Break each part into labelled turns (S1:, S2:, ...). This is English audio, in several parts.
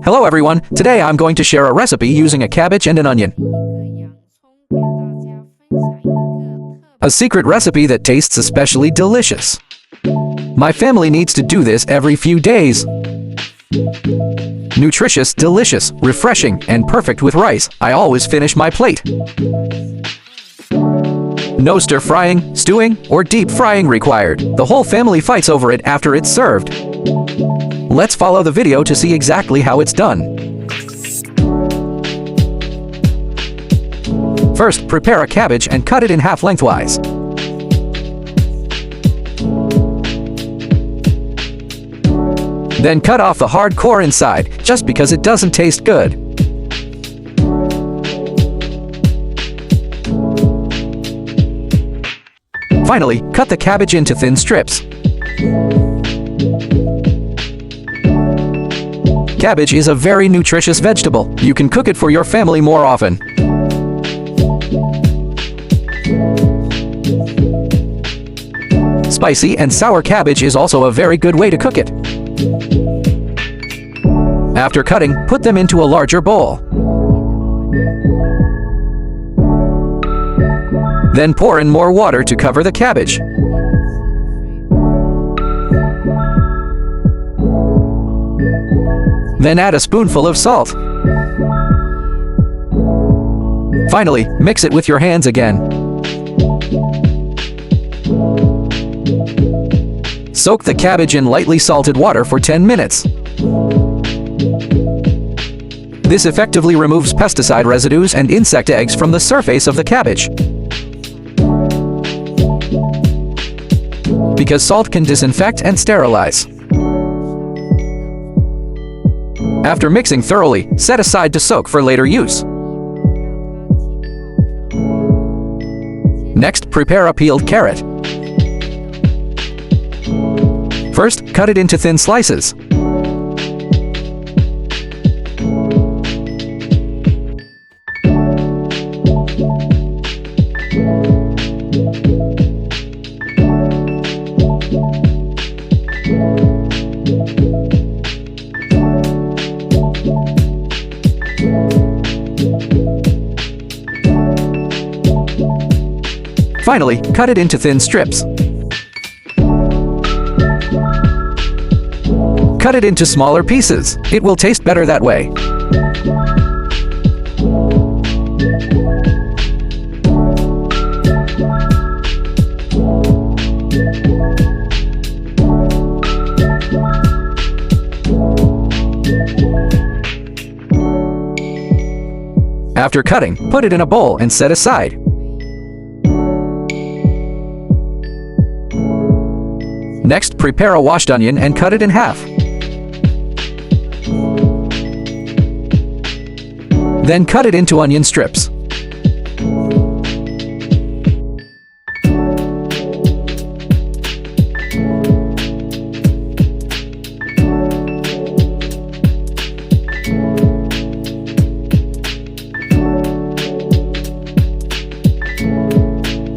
S1: Hello everyone, today I'm going to share a recipe using a cabbage and an onion. A secret recipe that tastes especially delicious. My family needs to do this every few days. Nutritious, delicious, refreshing, and perfect with rice. I always finish my plate. No stir frying, stewing, or deep frying required. The whole family fights over it after it's served. Let's follow the video to see exactly how it's done. First, prepare a cabbage and cut it in half lengthwise. Then cut off the hard core inside, just because it doesn't taste good. Finally, cut the cabbage into thin strips. Cabbage is a very nutritious vegetable. You can cook it for your family more often. Spicy and sour cabbage is also a very good way to cook it. After cutting, put them into a larger bowl. Then pour in more water to cover the cabbage. Then add a spoonful of salt. Finally, mix it with your hands again. Soak the cabbage in lightly salted water for 10 minutes. This effectively removes pesticide residues and insect eggs from the surface of the cabbage. Because salt can disinfect and sterilize. After mixing thoroughly, set aside to soak for later use. Next, prepare a peeled carrot. First, cut it into thin slices. Finally, cut it into thin strips. Cut it into smaller pieces. It will taste better that way. After cutting, put it in a bowl and set aside. Next, prepare a washed onion and cut it in half. Then cut it into onion strips.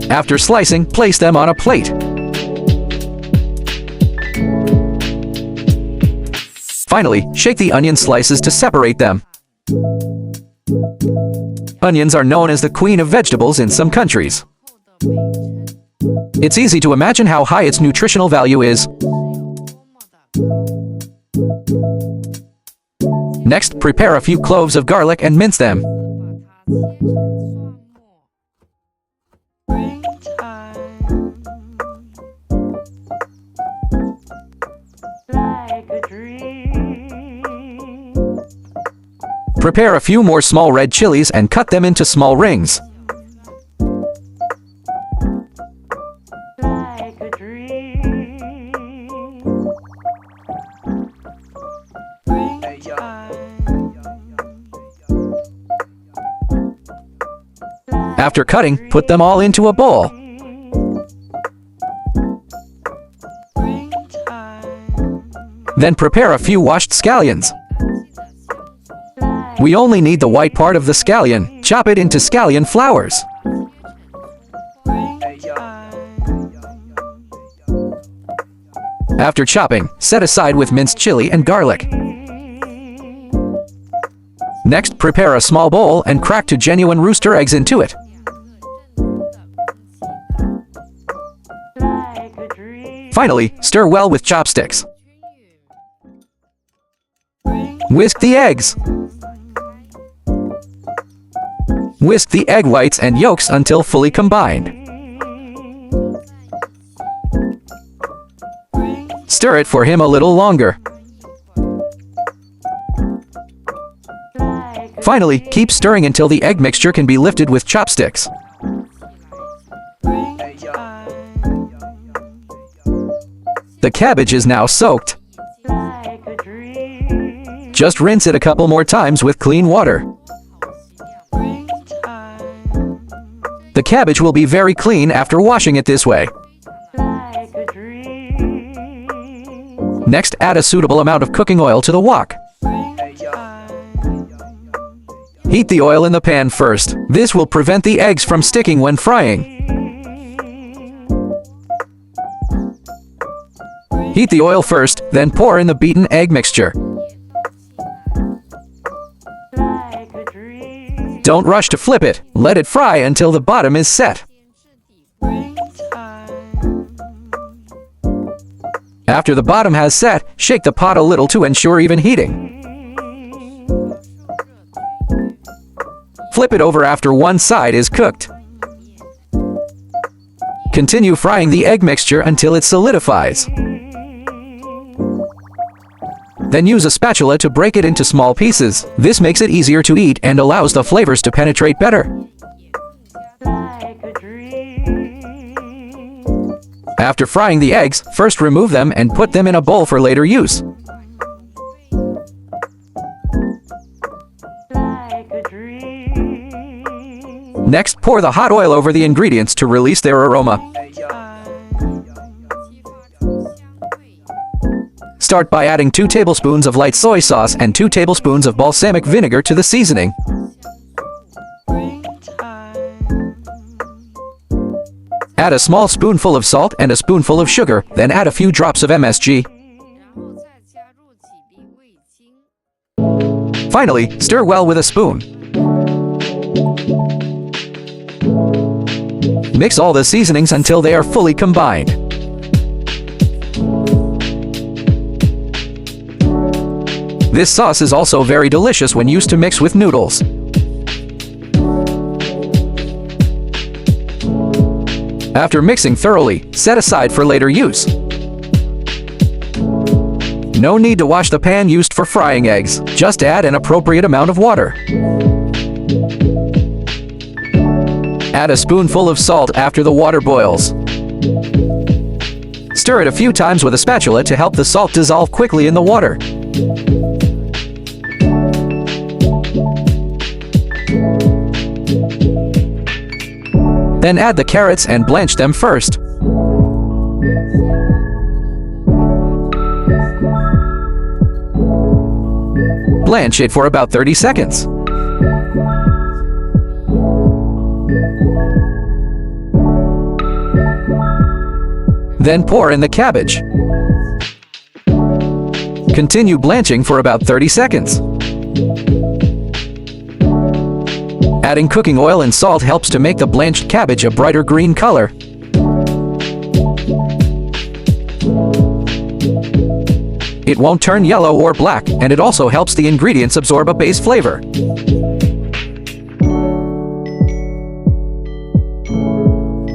S1: After slicing, place them on a plate. Finally, shake the onion slices to separate them. Onions are known as the queen of vegetables in some countries. It's easy to imagine how high its nutritional value is. Next, prepare a few cloves of garlic and mince them. Prepare a few more small red chilies and cut them into small rings. After cutting, put them all into a bowl. Then prepare a few washed scallions. We only need the white part of the scallion. Chop it into scallion flowers. After chopping, set aside with minced chili and garlic. Next, prepare a small bowl and crack 2 genuine rooster eggs into it. Finally, stir well with chopsticks. Whisk the eggs. Whisk the egg whites and yolks until fully combined. Stir it for him a little longer. Finally, keep stirring until the egg mixture can be lifted with chopsticks. The cabbage is now soaked. Just rinse it a couple more times with clean water. The cabbage will be very clean after washing it this way. Next, add a suitable amount of cooking oil to the wok. Heat the oil in the pan first. This will prevent the eggs from sticking when frying. Heat the oil first, then pour in the beaten egg mixture. Don't rush to flip it. Let it fry until the bottom is set. After the bottom has set, shake the pot a little to ensure even heating. Flip it over after one side is cooked. Continue frying the egg mixture until it solidifies. Then use a spatula to break it into small pieces. This makes it easier to eat and allows the flavors to penetrate better. After frying the eggs, first remove them and put them in a bowl for later use. Next, pour the hot oil over the ingredients to release their aroma. Start by adding 2 tablespoons of light soy sauce and 2 tablespoons of balsamic vinegar to the seasoning. Add a small spoonful of salt and a spoonful of sugar, then add a few drops of MSG. Finally, stir well with a spoon. Mix all the seasonings until they are fully combined. This sauce is also very delicious when used to mix with noodles. After mixing thoroughly, set aside for later use. No need to wash the pan used for frying eggs. Just add an appropriate amount of water. Add a spoonful of salt after the water boils. Stir it a few times with a spatula to help the salt dissolve quickly in the water. Then add the carrots and blanch them first. Blanch it for about 30 seconds. Then pour in the cabbage. Continue blanching for about 30 seconds. Adding cooking oil and salt helps to make the blanched cabbage a brighter green color. It won't turn yellow or black, and it also helps the ingredients absorb a base flavor.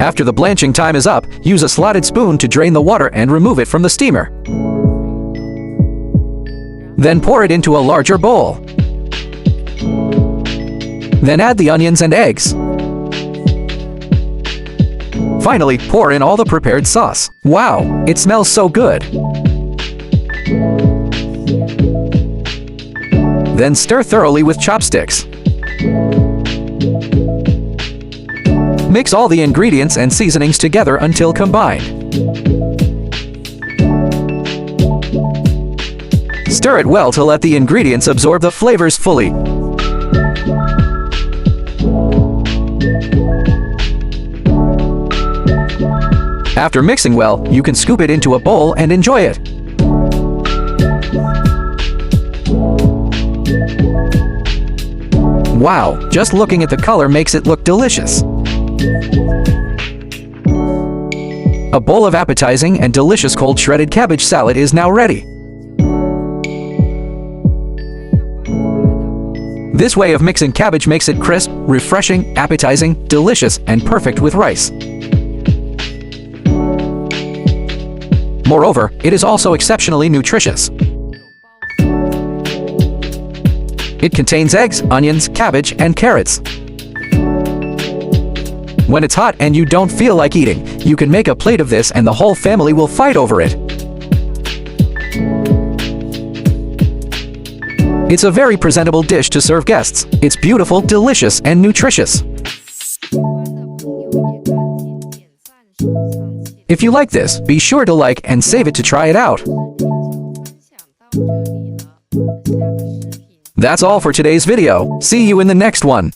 S1: After the blanching time is up, use a slotted spoon to drain the water and remove it from the steamer. Then pour it into a larger bowl. Then add the onions and eggs. Finally, pour in all the prepared sauce. Wow, it smells so good! Then stir thoroughly with chopsticks. Mix all the ingredients and seasonings together until combined. Stir it well to let the ingredients absorb the flavors fully. After mixing well, you can scoop it into a bowl and enjoy it. Wow, just looking at the color makes it look delicious. A bowl of appetizing and delicious cold shredded cabbage salad is now ready. This way of mixing cabbage makes it crisp, refreshing, appetizing, delicious, and perfect with rice. Moreover, it is also exceptionally nutritious. It contains eggs, onions, cabbage, and carrots. When it's hot and you don't feel like eating, you can make a plate of this and the whole family will fight over it. It's a very presentable dish to serve guests. It's beautiful, delicious, and nutritious. If you like this, be sure to like and save it to try it out. That's all for today's video. See you in the next one.